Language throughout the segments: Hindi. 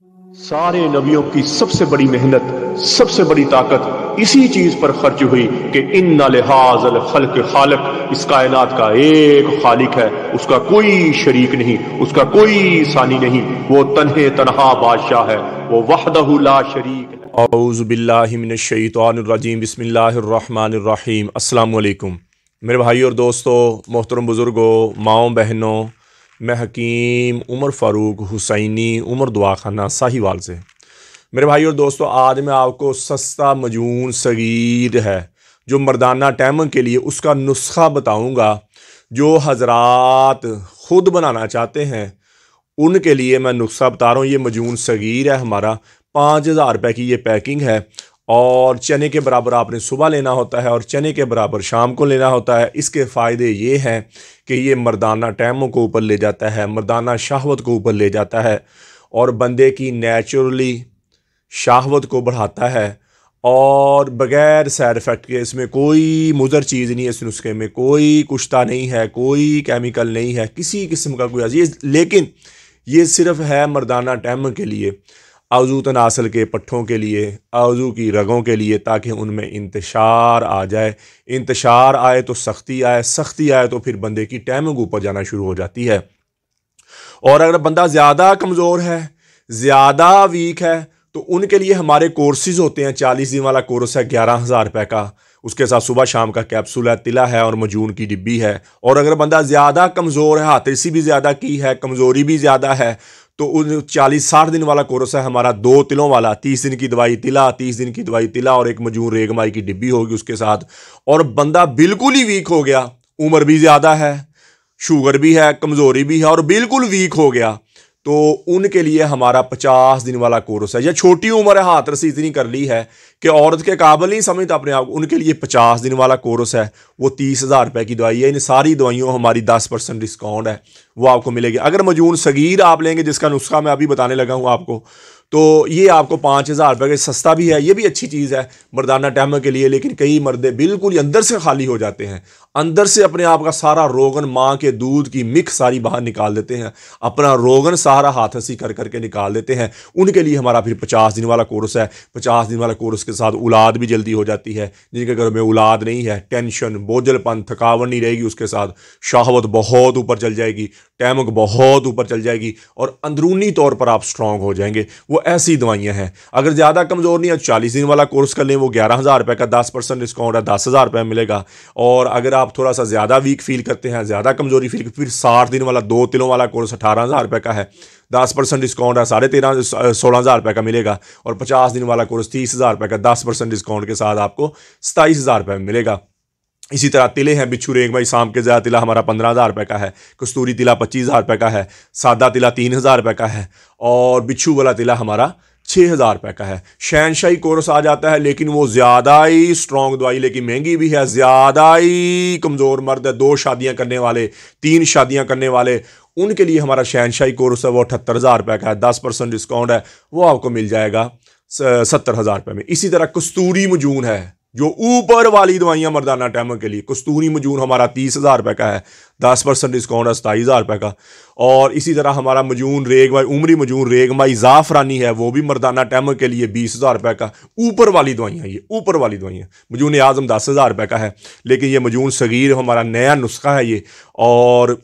सारे नबियों की सबसे बड़ी मेहनत, सबसे बड़ी ताकत इसी चीज पर खर्च हुई कि इन्ना लिहाज़ल खल्क खालिक, इस कायनात का एक खालिक है, उसका कोई शरीक नहीं, उसका कोई सानी नहीं, वो तन्हे तन्हा बादशाह है, वो वहदहु ला शरीक है। औज़ु बिल्लाहि मिनश शैतानिर रजीम, बिस्मिल्लाहिर रहमानिर रहीम। अस्सलामु अलैकुम मेरे भाई और दोस्तों, मोहतरम बुज़ुर्गों, माओ बहनों, मैं हकीम उमर फ़ारूक हुसैनी उमर दुआखाना साहिवाल से। मेरे भाई और दोस्तों, आज मैं आपको सस्ता मजून सगीर है जो मर्दाना टैम के लिए उसका नुस्खा बताऊंगा। जो हजरात ख़ुद बनाना चाहते हैं उनके लिए मैं नुस्खा बता रहा हूँ। ये मजून सगीर है हमारा, 5,000 रुपये की ये पैकिंग है और चने के बराबर आपने सुबह लेना होता है और चने के बराबर शाम को लेना होता है। इसके फ़ायदे ये हैं कि ये मर्दाना टैमों को ऊपर ले जाता है, मर्दाना शहवत को ऊपर ले जाता है और बंदे की नेचुरली शहवत को बढ़ाता है और बग़ैर साइड इफ़ेक्ट के। इसमें कोई मुज़र चीज़ नहीं है, इस नुस्खे में कोई कुश्ता नहीं है, कोई केमिकल नहीं है, किसी किस्म का कोई अजीज़। लेकिन ये सिर्फ़ है मर्दाना टैम के लिए, आज़ू तनासल के पट्ठों के लिए, आज़ू की रगों के लिए, ताकि उनमें इंतशार आ जाए। इंतशार आए तो सख्ती आए, सख्ती आए तो फिर बंदे की टैमों के ऊपर जाना शुरू हो जाती है। और अगर बंदा ज़्यादा कमज़ोर है, ज़्यादा वीक है, तो उनके लिए हमारे कोर्सेज़ होते हैं। 40 दिन वाला कोर्स है 11,000 रुपये का, उसके साथ सुबह शाम का कैप्सूल है, तिला है और मजून की डिब्बी है। और अगर बंदा ज़्यादा कमज़ोर है, हाथरसी भी ज़्यादा की है, कमज़ोरी भी ज़्यादा है, तो उन 40-60 दिन वाला कोर्स है हमारा 2 तिलों वाला। 30 दिन की दवाई तिला, 30 दिन की दवाई तिला और एक मजून रेगमाई की डिब्बी होगी उसके साथ। और बंदा बिल्कुल ही वीक हो गया, उम्र भी ज़्यादा है, शुगर भी है, कमज़ोरी भी है और बिल्कुल वीक हो गया, तो उनके लिए हमारा 50 दिन वाला कोर्स है। या छोटी उम्र है, हाथ रसी इतनी कर ली है कि औरत के काबिल नहीं समझता अपने आप, उनके लिए 50 दिन वाला कोर्स है। वो 30,000 रुपये की दवाई है। इन सारी दवाइयों हमारी 10% डिस्काउंट है, वो आपको मिलेगी। अगर मजून सगीर आप लेंगे, जिसका नुस्खा मैं अभी बताने लगा हूँ आपको, तो ये आपको 5,000 रुपये का सस्ता भी है। ये भी अच्छी चीज़ है मर्दाना टैम के लिए। लेकिन कई मर्दे बिल्कुल ही अंदर से खाली हो जाते हैं, अंदर से अपने आप का सारा रोगन, माँ के दूध की मिक सारी बाहर निकाल देते हैं, अपना रोगन सारा हाथ हंसी कर करके निकाल देते हैं। उनके लिए हमारा फिर 50 दिन वाला कोर्स है। 50 दिन वाला कोर्स के साथ औलाद भी जल्दी हो जाती है। जिनके घर में औलाद नहीं है, टेंशन, बोझलपन, थकावट नहीं रहेगी, उसके साथ शहवत बहुत ऊपर चल जाएगी, टैमक बहुत ऊपर चल जाएगी और अंदरूनी तौर पर आप स्ट्रांग हो जाएंगे। वो ऐसी दवाइयाँ हैं। अगर ज़्यादा कमज़ोर नहीं है, 40 दिन वाला कोर्स कर लें, वो 11,000 रुपये का 10% डिस्काउंट है, 10,000 रुपये मिलेगा। और अगर आप थोड़ा सा ज़्यादा वीक फील करते हैं, ज़्यादा कमज़ोरी फील, फिर 60 दिन वाला 2 तिलों वाला कोर्स 18,000 रुपये का है, 10% डिस्काउंट है, 16,500 रुपये का मिलेगा। और 50 दिन वाला कोर्स 30,000 रुपये का 10% डिस्काउंट के साथ आपको 27,000 रुपये में मिलेगा। इसी तरह तिले हैं, बिच्छू रेगमाई शाम के ज़्यादा तिला हमारा 15,000 रुपये का है, कस्तूरी तिला 25,000 रुपये का है, सादा तिला 3,000 रुपये का है और बिच्छू वाला तिला हमारा 6,000 रुपये का है। शहनशाही कोर्स आ जाता है, लेकिन वो ज़्यादा ही स्ट्रॉन्ग दवाई, लेकिन महंगी भी है। ज़्यादा ही कमज़ोर मर्द है, 2 शादियाँ करने वाले, 3 शादियाँ करने वाले, उनके लिए हमारा शहनशाही कोर्स है, वो 78,000 रुपये का है, 10% डिस्काउंट है, वो आपको मिल जाएगा 70,000 रुपये में। इसी तरह कस्तूरी मजून है, जो ऊपर वाली दवाइयाँ मर्दाना टैम के लिए, कस्तूरी मजून हमारा 30,000 रुपये का है, 10% डिस्काउंट है, 27,000 रुपये का। और इसी तरह हमारा मजून रेगमाई, उमरी मजून रेगमाई ज़ाफ़रानी है, वो भी मर्दाना टैम के लिए 20,000 रुपये का। ऊपर वाली दवाइयाँ, ये ऊपर वाली दवाइयाँ। मजून आज़म 10,000 रुपये का है, लेकिन ये मजून सगीर हमारा नया नुस्खा है ये, और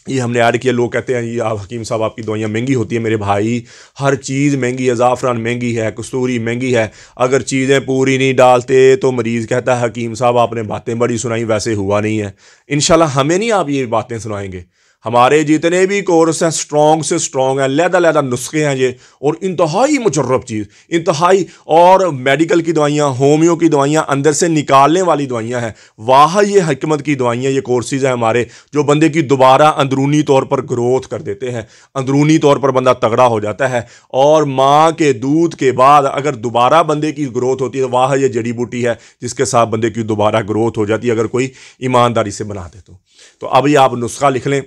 ये हमने ऐड किया। लोग कहते हैं ये हकीम साहब आपकी दवाइयाँ महंगी होती है। मेरे भाई, हर चीज़ महंगी है, ज़ाफ़रान महंगी है, कस्तूरी महंगी है। अगर चीज़ें पूरी नहीं डालते तो मरीज़ कहता है हकीम साहब आपने बातें बड़ी सुनाई, वैसे हुआ नहीं है। इंशाल्लाह हमें नहीं आप ये बातें सुनाएंगे। हमारे जितने भी कोर्स हैं स्ट्रॉन्ग से स्ट्रॉन्ग हैं, लहदा नुस्खे हैं ये, और इंतहाई मुजर्रब चीज़, इंतहाई। और मेडिकल की दवाइयाँ, होम्यो की दवाइयाँ, अंदर से निकालने वाली दवाइयाँ हैं। वाह, ये हिकमत की दवाइयाँ, ये कोर्सेज़ हैं हमारे, जो बंदे की दोबारा अंदरूनी तौर पर ग्रोथ कर देते हैं, अंदरूनी तौर पर बंदा तगड़ा हो जाता है। और माँ के दूध के बाद अगर दोबारा बंदे की ग्रोथ होती है, तो वाह, ये जड़ी बूटी है जिसके साथ बंदे की दोबारा ग्रोथ हो जाती है, अगर कोई ईमानदारी से बना दे तो अभी आप नुस्खा लिख लें।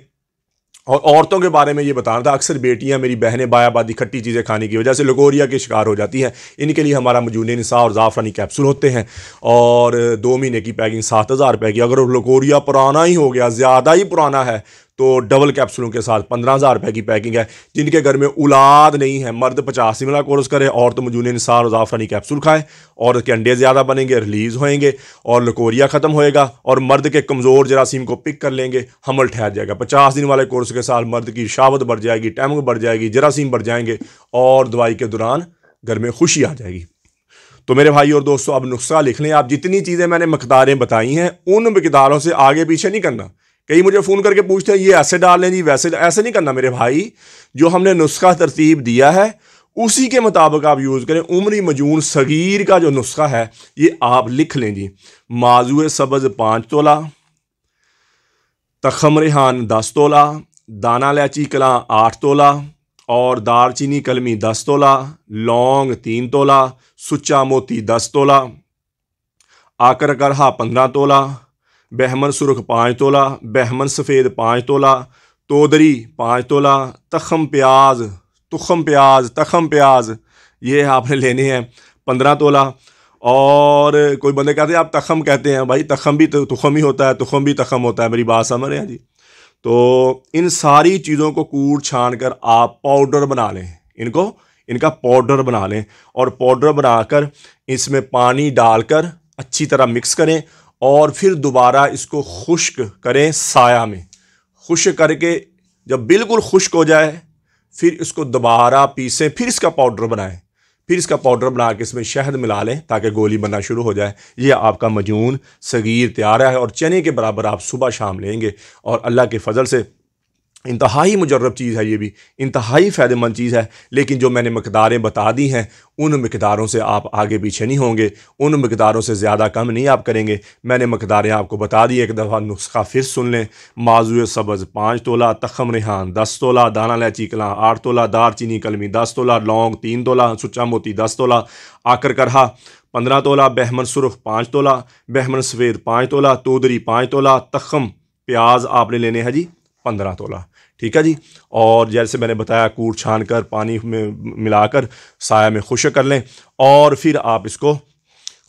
और औरतों के बारे में ये बताना था, अक्सर बेटियां मेरी बहनें बायाबादी खट्टी चीज़ें खाने की वजह से लकोरिया के शिकार हो जाती हैं। इनके लिए हमारा मजून निसा और ज़ाफ़रानी कैप्सूल होते हैं, और 2 महीने की पैकिंग 7,000 रुपये की। अगर लकोरिया पुराना ही हो गया, ज़्यादा ही पुराना है, तो डबल कैप्सूलों के साथ 15,000 रुपये की पैकिंग है। जिनके घर में औलाद नहीं है, मर्द 85 वाला कोर्स करे, औरत मजून निसार और ज़ाफ़रानी कैप्सूल खाए, औरत के अंडे ज़्यादा बनेंगे, रिलीज़ होएंगे और लकोरिया ख़त्म होएगा, और मर्द के कमज़ोर जरासीम को पिक कर लेंगे, हमल ठहर जाएगा। 50 दिन वाले कोर्स के साथ मर्द की शावत बढ़ जाएगी, टैमंग बढ़ जाएगी, जरासीम बढ़ जाएंगे और दवाई के दौरान घर में खुशी आ जाएगी। तो मेरे भाई और दोस्तों, अब नुस्खा लिख लें आप। जितनी चीज़ें मैंने मकदारें बताई हैं उन मकदारों से आगे पीछे नहीं करना। कई मुझे फ़ोन करके पूछते हैं ये ऐसे डाल लें जी, वैसे, ऐसे नहीं करना मेरे भाई। जो हमने नुस्खा तरतीब दिया है उसी के मुताबिक आप यूज़ करें। उम्री मजून सगीर का जो नुस्खा है ये आप लिख लें जी। माजुए सब्ज़ 5 तोला, तखम रेहान 10 तोला, दाना इलायची कला 8 तोला और दालचीनी कलमी 10 तोला, लौंग 3 तोला, सुच्चा मोती 10 तोला, आकर करहा 15 तोला, बहमन सुरख 5 तोला, बहमन सफ़ेद 5 तोला, तोदरी 5 तोला, तखम प्याज ये आपने लेने हैं 15 तोला। और कोई बंदे कहते हैं आप तखम कहते हैं, भाई तखम भी तो तुखम ही होता है, तुखम भी तखम होता है, मेरी बात समझ रहे हैं जी। तो इन सारी चीज़ों को कूट छान कर आप पाउडर बना लें, इनका पाउडर बना लें और पाउडर बनाकर इसमें पानी डालकर अच्छी तरह मिक्स करें और फिर दोबारा इसको खुश्क करें साया में। खुश्क करके जब बिल्कुल खुश्क हो जाए फिर इसको दोबारा पीसें, फिर इसका पाउडर बनाएं, फिर इसका पाउडर बना के इसमें शहद मिला लें ताकि गोली बनना शुरू हो जाए। ये आपका मजून सगीर तैयार है और चने के बराबर आप सुबह शाम लेंगे और अल्लाह के फजल से इंतहाई मुजर्रब चीज़ है, ये भी इंतहाई फ़ायदेमंद चीज़ है। लेकिन जो मैंने मकदारें बता दी हैं उन मकदारों से आप आगे पीछे नहीं होंगे, उन मकदारों से ज़्यादा कम नहीं आप करेंगे। मैंने मकदारें आपको बता दी, एक दफ़ा नुस्खा फिर सुन लें। माजुए सब्ज़ 5 तोला, तखम रेहान 10 तोला, दाना इलायची कला 8 तोला, दालचीनी कलमी 10 तोला, लौंग 3 तोला, सुच्चा मोती 10 तोला, आकर करहा 15 तोला, बहमन सुरख 5 तोला, बहमन सफ़ेद 5 तोला, तोदरी 5 तोला, तखम प्याज आपने लेने हैं जी 15 तोला। ठीक है जी। और जैसे मैंने बताया कूट छान कर पानी में मिलाकर साया में खुश्क कर लें और फिर आप इसको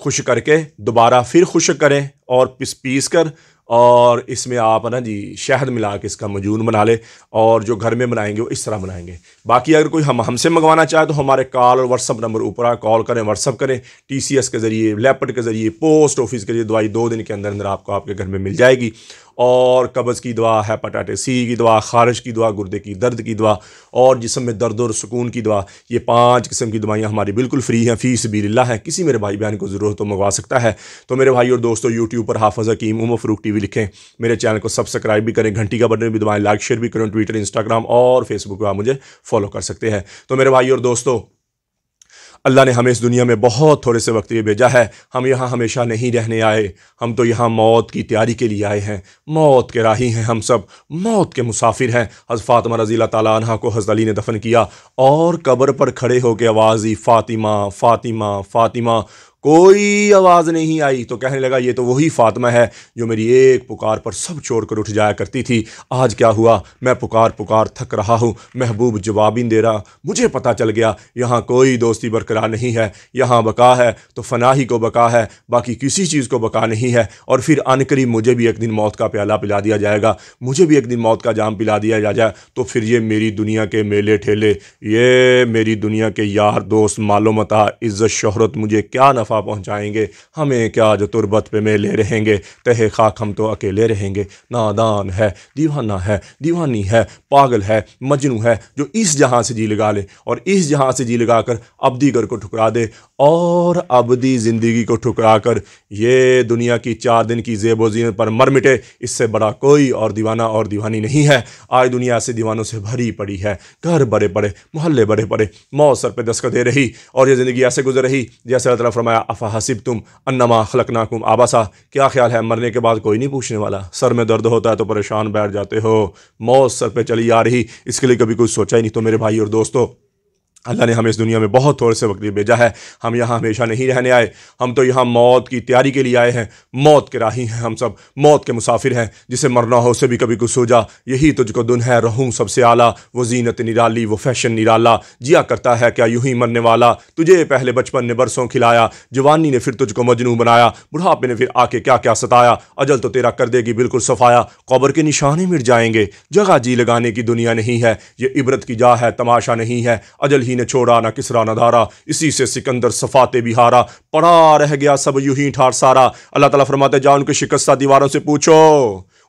खुश्क करके दोबारा फिर खुश्क करें और पीस कर और इसमें आप ना जी शहद मिला के इसका मजून बना ले। और जो घर में बनाएंगे वो इस तरह बनाएंगे। बाकी अगर कोई हमसे मंगवाना चाहे तो हमारे कॉल और व्हाट्सअप नंबर ऊपर कॉल करें, व्हाट्सअप करें। TCS के ज़रिए, लैपट के ज़रिए, पोस्ट ऑफिस के जरिए दवाई 2 दिन के अंदर अंदर आपको आपके घर में मिल जाएगी। और कब्ज़ की दवा, हेपेटाइटिस C की दवा, खारिश की दवा, गुर्दे की दर्द की दवा और जिस्म में दर्द और सुकून की दवा, ये 5 किस्म की दवाइयाँ हमारी बिल्कुल फ्री हैं, फ़ी सबीलिल्लाह है। किसी मेरे भाई बहन को ज़रूरत तो मंगवा सकता है। तो मेरे भाई और दोस्तों, यूट्यूब पर हाफ़िज़ हकीम उमर फ़ारूक TV लिखें, मेरे चैनल को सब्सक्राइब भी करें, घंटी का बटन भी दबाएं, लाइक शेयर भी करें। ट्विटर, इंस्टाग्राम और फेसबुक पर आप मुझे फॉलो कर सकते हैं। तो मेरे भाई और दोस्तों, अल्लाह ने हमें इस दुनिया में बहुत थोड़े से वक्त लिए भेजा है। हम यहाँ हमेशा नहीं रहने आए, हम तो यहाँ मौत की तैयारी के लिए आए हैं। मौत के राही हैं हम सब, मौत के मुसाफिर हैं। हज़रत फ़ातिमा रज़ी अल्लाह ताला अन्हा को हज़रत अली ने दफन किया और कब्र पर खड़े होकर आवाज़ दी, फ़ातिमा फ़ातिमा फ़ातिमा। कोई आवाज़ नहीं आई तो कहने लगा ये तो वही फ़ातिमा है जो मेरी एक पुकार पर सब छोड़कर उठ जाया करती थी। आज क्या हुआ, मैं पुकार पुकार थक रहा हूँ, महबूब जवाब ही नहीं दे रहा। मुझे पता चल गया यहाँ कोई दोस्ती बरकरार नहीं है, यहाँ बका है तो फनाही को बका है, बाकी किसी चीज़ को बका नहीं है। और फिर अनकरीब मुझे भी एक दिन मौत का प्याला पिला दिया जाएगा, मुझे भी एक दिन मौत का जाम पिला दिया जाए। तो फिर ये मेरी दुनिया के मेले ठेले, ये मेरी दुनिया के यार दोस्त, मालो मता, इज़्ज़त शोहरत मुझे क्या नफ़ा पहुँचाएंगे। हमें क्या जो तुरबत पे मेले रहेंगे, तहे खाक हम तो अकेले रहेंगे। नादान है, दीवाना है, दीवानी है, पागल है, मजनू है जो इस जहाँ से जी लगा ले और इस जहाँ से जी लगा कर अबदी घर को ठुकरा दे और अबदी ज़िंदगी को ठुकरा कर ये दुनिया की 4 दिन की ज़ेबो ज़ीनत पर मर मिटे। इससे बड़ा कोई और दीवाना और दीवानी नहीं है। आज दुनिया ऐसे दीवानों से भरी पड़ी है, घर बड़े बड़े, मोहल्ले बड़े बड़े, मौत सर पे दस्तक दे रही और ये ज़िंदगी ऐसे गुजर रही जैसे अल्लाह ताला फरमाया अफ़ा हसिबतुम अन्नमा खलकनाकुम आबसा। क्या ख्याल है मरने के बाद कोई नहीं पूछने वाला। सर में दर्द होता है तो परेशान बैठ जाते हो, मौत सर पे चली आ रही, इसके लिए कभी कुछ सोचा ही नहीं। तो मेरे भाई और दोस्तों, अल्लाह ने हमें इस दुनिया में बहुत थोड़े से वक्त लिए भेजा है। हम यहाँ हमेशा नहीं रहने आए, हम तो यहाँ मौत की तैयारी के लिए आए हैं। मौत के राही हैं हम सब, मौत के मुसाफिर हैं। जिसे मरना हो उसे भी कभी कुछ हो जा, यही तुझको दुन है रहूँ सबसे आला। वो जीनत निराली, वो फैशन निराला, जिया करता है क्या यूं ही मरने वाला। तुझे पहले बचपन ने बरसों खिलाया, जवानी ने फिर तुझको मजनू बनाया, बुढ़ापे ने फिर आके क्या क्या सताया। अजल तो तेरा कर देगी बिल्कुल सफाया, कब्र के निशाने मिट जाएंगे, जगह जी लगाने की दुनिया नहीं है। ये इबरत की जा है, तमाशा नहीं है। अजल ही ने छोड़ा ना किसरा न धारा, इसी से सिकंदर सफाते भी हारा। पड़ा रह गया सब यूं ही ठार सारा। अल्लाह ताला फरमाते जा उनकी शिकस्ता दीवारों से पूछो,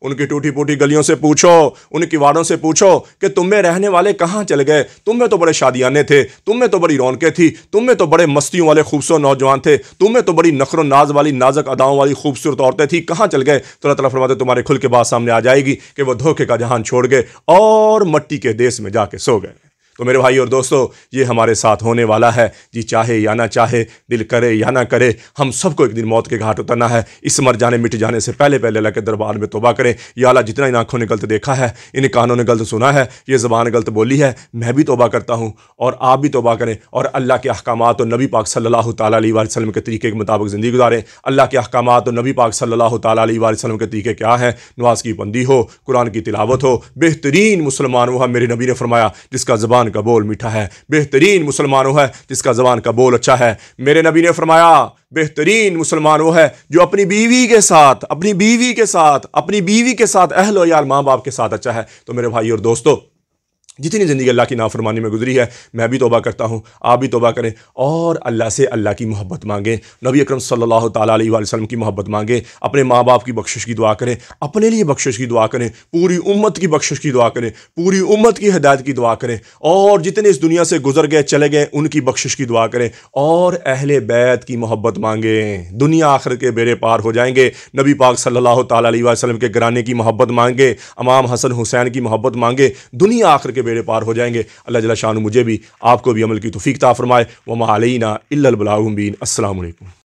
उनकी टूटी फूटी गलियों से पूछो, उनकी वारों से पूछो कि तुम में रहने वाले कहाँ चले गए। तुम में तो बड़े शादियाने थे, तुम में तो बड़ी रौनकें थी, तुम में तो बड़े मस्तियों वाले खूबसूरत नौजवान थे, तुम में तो बड़ी नखरो नाज वाली नाजक अदाओं वाली खूबसूरत औरतें थी, कहाँ चल गए। तो अल्लाह ताला फरमाते तुम्हारे खुल के बात सामने आ जाएगी कि वो धोखे का जहान छोड़ गए और मट्टी के देश में जाके सो गए। तो मेरे भाई और दोस्तों, ये हमारे साथ होने वाला है, जी चाहे या ना चाहे, दिल करे या ना करे, हम सबको एक दिन मौत के घाट उतरना है। इस मर जाने मिट जाने से पहले पहले अल्लाह के दरबार में तौबा करें। या अल्लाह जितना इन आंखों ने गलत देखा है, इन कानों ने गलत सुना है, ये ज़बान गलत बोली है, मैं भी तौबा करता हूँ और आप भी तौबा करें और अल्लाह के अहकामात और नबी पाक सल्लल्लाहु ताला अलैहि वसल्लम के तरीके के मुताबिक ज़िंदगी गुजारें। अल्लाह के अहकामात और नबी पाक सल्लल्लाहु ताला अलैहि वसल्लम के तरीके क्या हैं? नमाज की बंदी हो, कुरान की तिलावत हो। बेहतरीन मुसलमान वो है, मेरे नबी ने फरमाया, जिसका ज़बान का बोल मीठा है। बेहतरीन मुसलमान वो है जिसका ज़बान का बोल अच्छा है। मेरे नबी ने फरमाया, बेहतरीन मुसलमान वो है जो अपनी बीवी के साथ, अपनी बीवी के साथ अहल और यार माँ बाप के साथ अच्छा है। तो मेरे भाई और दोस्तों, जितनी ज़िंदगी अल्लाह की नाफरमानी में गुजरी है, मैं भी तौबा करता हूँ, आप भी तौबा करें और अल्लाह से अल्लाह की मोहब्बत मांगें, नबी अकरम सल्लल्लाहु ताला अलैहि वसल्लम की मोहब्बत मांगें, अपने माँ बाप की बख्शिश की दुआ करें, अपने लिए बख्शिश की दुआ करें, पूरी उम्मत की बख्शिश की दुआ करें, पूरी उम्मत की हिदायत की दुआ करें और जितने इस दुनिया से गुजर गए चले गए उनकी बख्शिश की दुआ करें और अहले बैत की मोहब्बत मांगें। दुनिया आखिरत के बेड़े पार हो जाएंगे। नबी पाक सल्लल्लाहु ताला अलैहि वसल्लम के घराने की मोहब्बत मांगे, इमाम हसन हुसैन की मोहब्बत मांगे, दुनिया आखिर के बेड़े पार हो जाएंगे। अल्लाह जल्ल शानु मुझे भी आपको भी अमल की तौफीक अता फरमाए। वमा अलैना इल्लल बलागुल मुबीन। अस्सलामु अलैकुम।